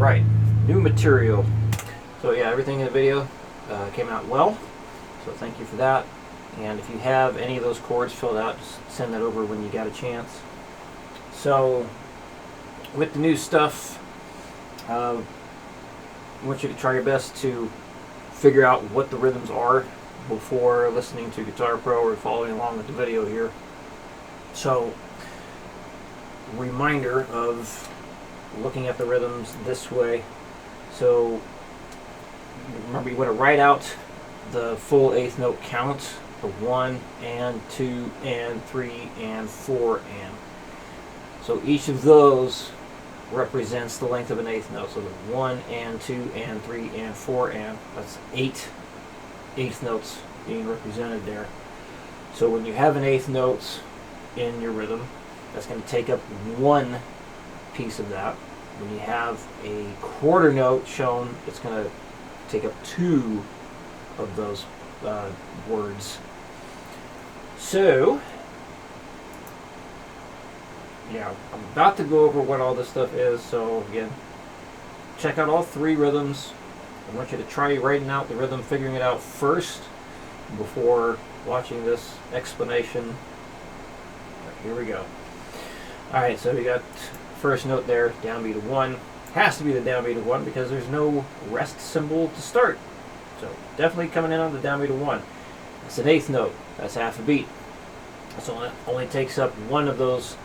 Right, new material. So yeah, everything in the video came out well. So thank you for that. And if you have any of those chords filled out, just send that over when you got a chance. So with the new stuff, I want you to try your best to figure out what the rhythms are before listening to Guitar Pro or following along with the video here. So, reminder of looking at the rhythms this way. So, remember you want to write out the full eighth note count, the 1 and 2 and 3 and 4 and. So each of those represents the length of an eighth note. So the 1 and 2 and 3 and 4 and, that's 8 eighth notes being represented there. So when you have an eighth note in your rhythm, that's going to take up one piece of that. When you have a quarter note shown, it's going to take up 2 of those words. So yeah, I'm about to go over what all this stuff is. So again, check out all 3 rhythms. I want you to try writing out the rhythm, figuring it out first before watching this explanation. Right, here we go. Alright, so we got first note there, downbeat of 1. Has to be the downbeat of 1 because there's no rest symbol to start. So definitely coming in on the downbeat of 1. It's an eighth note. That's half a beat. So it only takes up one of those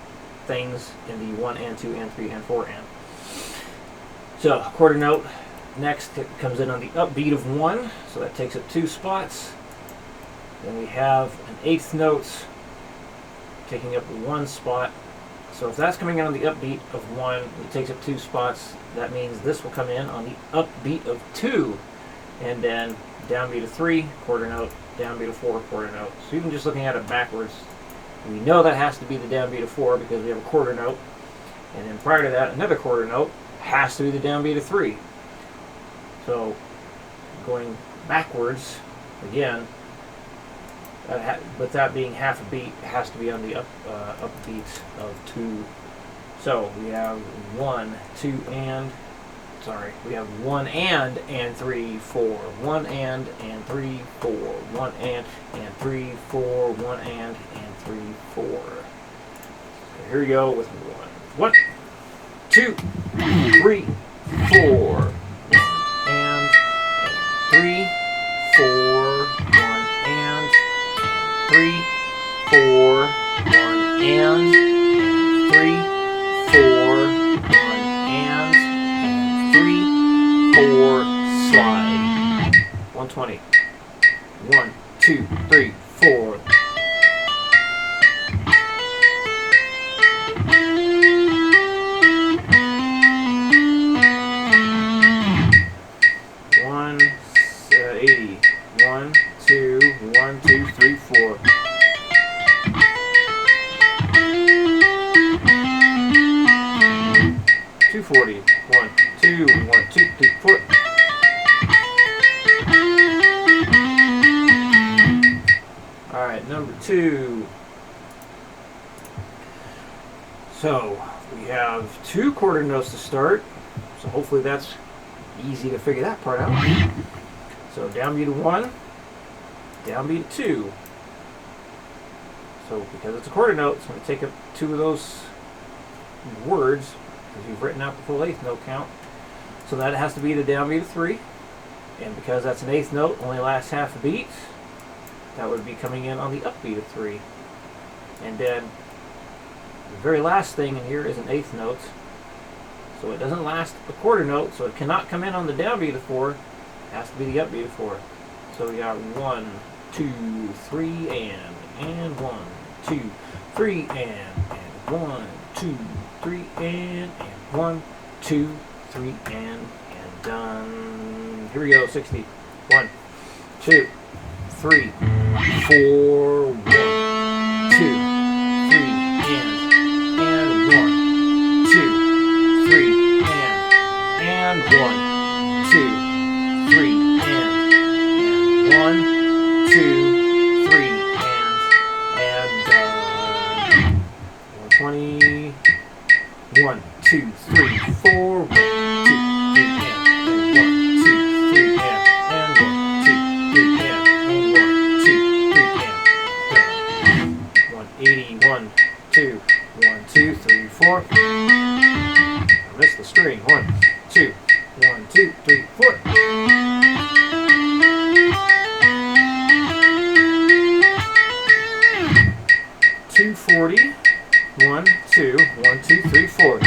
things in the 1 and 2 and 3 and 4 and. So quarter note next, it comes in on the upbeat of 1, so that takes up 2 spots. Then we have an eighth note taking up 1 spot. So if that's coming in on the upbeat of 1, it takes up 2 spots. That means this will come in on the upbeat of 2, and then downbeat of 3, quarter note, downbeat of 4, quarter note. So even just looking at it backwards, we know that has to be the downbeat of 4 because we have a quarter note. And then prior to that, another quarter note has to be the downbeat of 3. So going backwards, again, with that being half a beat, it has to be on the upbeat of 2. So we have 1, 2, and, sorry, we have 1 and 3, 4. 1 and 3, 4. 1 and 3, 4. 1 and 3, 4. So here we go with 1. 1, 2, 3, 4. 1 and 3, 4. 1 and 3, 4. 1 and 3, 4. 1 and 3, 4. Slide. 120. 1, 2, 3, 4. One, two, 1, 2, 3, 4. $240. 1, 2, 1, 2, 3, 4. Alright, number 2. So we have 2 quarter notes to start. So hopefully that's easy to figure that part out. So downbeat of 1, downbeat of 2. So because it's a quarter note, it's going to take up 2 of those words because you've written out the full eighth note count. So that has to be the downbeat of 3. And because that's an eighth note, only lasts half a beat, that would be coming in on the upbeat of 3. And then the very last thing in here is an eighth note. So it doesn't last a quarter note, so it cannot come in on the downbeat of 4. It has to be the upbeat of 4. So we got 1, 2, 3, and 1, 2, 3, and 1, 2, 3, and 1, 2, 3, and done. Here we go, 60. 1, 2, 3, 4, 1, 2, 3, and 1, 2, 3, and 1, 2, 3, and 1, 2, 3, and done. 120. 1, 2, 3, 4. 1, 2, string. 1, 2, 1, 2, 3, 4. 240. 1, 2, 1, 2, 3, 4.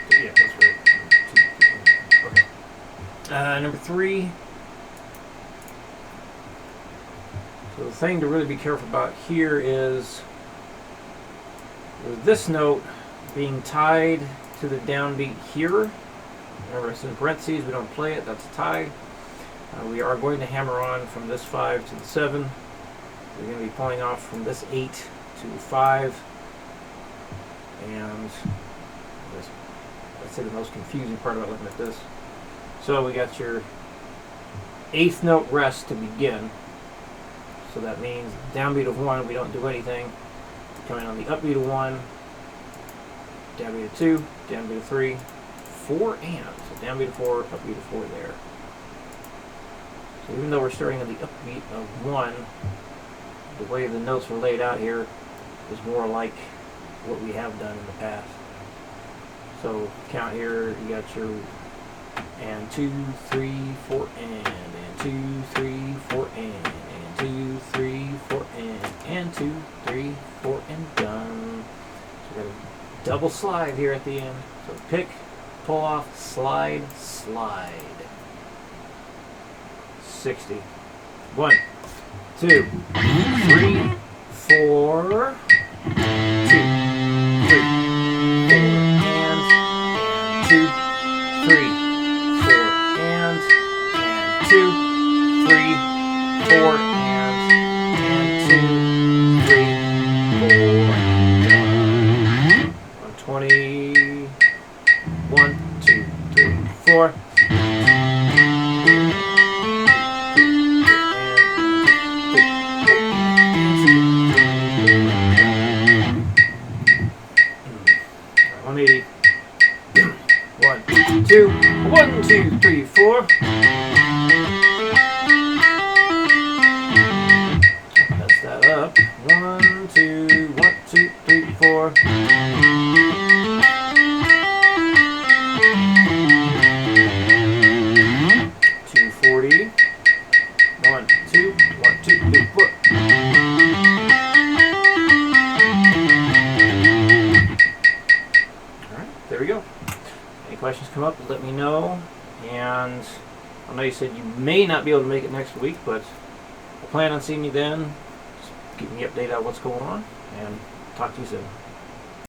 Yeah, that's right. Okay. Number 3. So the thing to really be careful about here is with this note being tied to the downbeat here. Remember, it's in parentheses. We don't play it. That's a tie. We are going to hammer on from this 5 to the 7. We're going to be pulling off from this 8 to 5. And this, I'd say the most confusing part about looking at this. So we got your 8th note rest to begin. So that means downbeat of 1, we don't do anything. Coming on the upbeat of 1, downbeat of 2, downbeat of 3, 4 and. So downbeat of 4, upbeat of 4 there. So even though we're starting on the upbeat of 1, the way the notes are laid out here is more like what we have done in the past. So count here, you got your and 2, 3, 4 and 2, 3, 4 and 2, 3, 4 and 2, 3, 4 and done. So we got a double slide here at the end. So pick, pull off, slide, slide. 60. 1, 2, 3, 4. 2, 3, 4 and 2, 3, 4 and 2, 3, 4 and 2, 3, 4. 120. 1, 2, 3, 4. Two, 1, 2, 3, 4. Mess that up. 1, 2, 1, 2, 3, 4. 240. 1, 2, 1, 2, 3, 4. All right, there we go. Any questions come up, let me know. And I know you said you may not be able to make it next week, but I plan on seeing you then. Just keep me updated on what's going on, and talk to you soon.